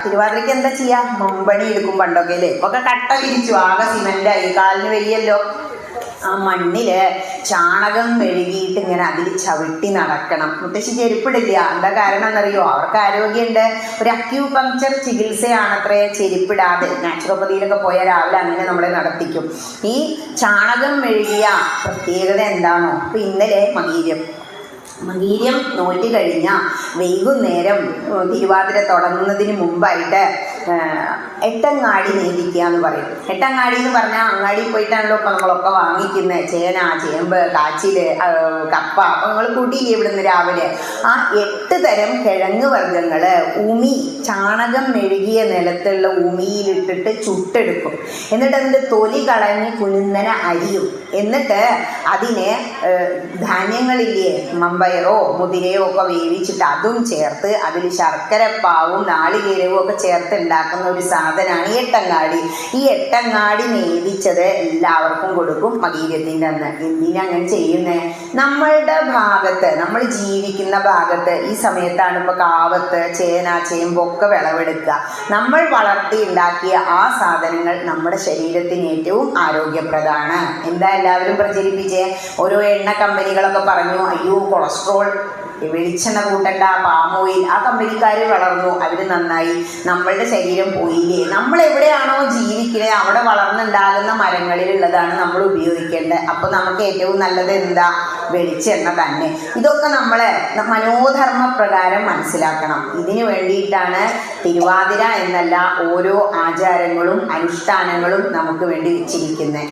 തിരുവാതിരയ്ക്ക് എന്താ ചെയ്യാ? മമ്പണി എടുക്കും പണ്ടൊക്കെ അല്ലേ. ഇപ്പൊക്കെ കട്ട വിരിച്ചു, ആകെ സിമെന്റായി, കാലിന് വയ്യല്ലോ. ആ മണ്ണില് ചാണകം മെഴുകിയിട്ട് ഇങ്ങനെ അതിൽ ചവിട്ടി നടക്കണം. മുത്തശ്ശി ചെരുപ്പിടില്ല. എന്താ കാരണം എന്നറിയോ? അവർക്ക് ആരോഗ്യമുണ്ട്. ഒരു അക്യൂപങ്ക്ചർ ചികിത്സയാണത്രേ ചെരുപ്പിടാതെ. നാച്ചുറോപ്പതിയിലൊക്കെ പോയാൽ രാവിലെ അങ്ങനെ നമ്മളെ നടത്തിക്കും. ഈ ചാണകം മെഴുകിയ പ്രത്യേകത എന്താണോ? ഇപ്പൊ ഇന്നലെ മകീര്യം നോറ്റി കഴിഞ്ഞ വൈകുന്നേരം തിരുവാതിര തുടങ്ങുന്നതിന് മുമ്പായിട്ട് എട്ടങ്ങാടി നീതിക്കുക എന്ന് പറയും. എട്ടങ്ങാടി എന്ന് പറഞ്ഞാൽ അങ്ങാടി പോയിട്ടാണല്ലോ ഇപ്പം നമ്മളൊക്കെ വാങ്ങിക്കുന്നത്. ചേന, ചേമ്പ്, കാച്ചില്, കപ്പ. അപ്പം നിങ്ങൾ കൂട്ടിയില്ലേ ഇവിടുന്ന് രാവിലെ? ആ 8 തരം കിഴങ്ങ് വർഗ്ഗങ്ങൾ ചാണകം മെഴുകിയ നിലത്തുള്ള ഉമിയിലിട്ടിട്ട് ചുട്ടെടുക്കും. എന്നിട്ട് അതിൻ്റെ തൊലി കളഞ്ഞ് കുനുന്നനെ അരിയും. എന്നിട്ട് അതിനെ ധാന്യങ്ങളില്ലേ, മമ്പയറോ മുതിരയോ ഒക്കെ വേവിച്ചിട്ട് അതും ചേർത്ത് അതിൽ ശർക്കരപ്പാവും നാളികേരവും ഒക്കെ ചേർത്ത് ഉണ്ടാക്കുന്ന ഒരു സാധനമാണ് ഈ എട്ടങ്ങാടി. ഈ എട്ടങ്ങാടി നേദിച്ചത് എല്ലാവർക്കും കൊടുക്കും മകീര്യത്തിൻ്റെ അന്ന്. എന്തിനങ്ങനെ ചെയ്യുന്നത്? നമ്മളുടെ ഭാഗത്ത്, നമ്മൾ ജീവിക്കുന്ന ഭാഗത്ത് ഈ സമയത്താണ് ഇപ്പോൾ കാവത്ത്, ചേന, ചേമ്പൊക്കെ വിളവെടുക്കുക. നമ്മൾ വളർത്തി ഉണ്ടാക്കിയ ആ സാധനങ്ങൾ നമ്മുടെ ശരീരത്തിന് ഏറ്റവും ആരോഗ്യപ്രദമാണ്. എന്താ എല്ലാവരും പ്രചരിപ്പിച്ചേ? ഓരോ എണ്ണ കമ്പനികളൊക്കെ പറഞ്ഞു, അയ്യോ കൊളസ്ട്രോൾ, വെളിച്ചെണ്ണ കൂട്ടണ്ട, പാം ഓയിൽ. ആ കമ്പനിക്കാർ വളർന്നു, അവർ നന്നായി. നമ്മളുടെ ശരീരം പോയില്ലേ? നമ്മൾ എവിടെയാണോ ജീവിക്കുന്നത് അവിടെ വളർന്നുണ്ടാകുന്ന മരങ്ങളിലുള്ളതാണ് നമ്മൾ ഉപയോഗിക്കേണ്ടത്. അപ്പോൾ നമുക്ക് ഏറ്റവും നല്ലത് എന്താ? വെളിച്ചെണ്ണ തന്നെ. ഇതൊക്കെ നമ്മൾ മനോധർമ്മ പ്രകാരം മനസ്സിലാക്കണം. ഇതിനു വേണ്ടിയിട്ടാണ് തിരുവാതിര എന്നല്ല ഓരോ ആചാരങ്ങളും അനുഷ്ഠാനങ്ങളും നമുക്ക് വേണ്ടി വെച്ചിരിക്കുന്നത്.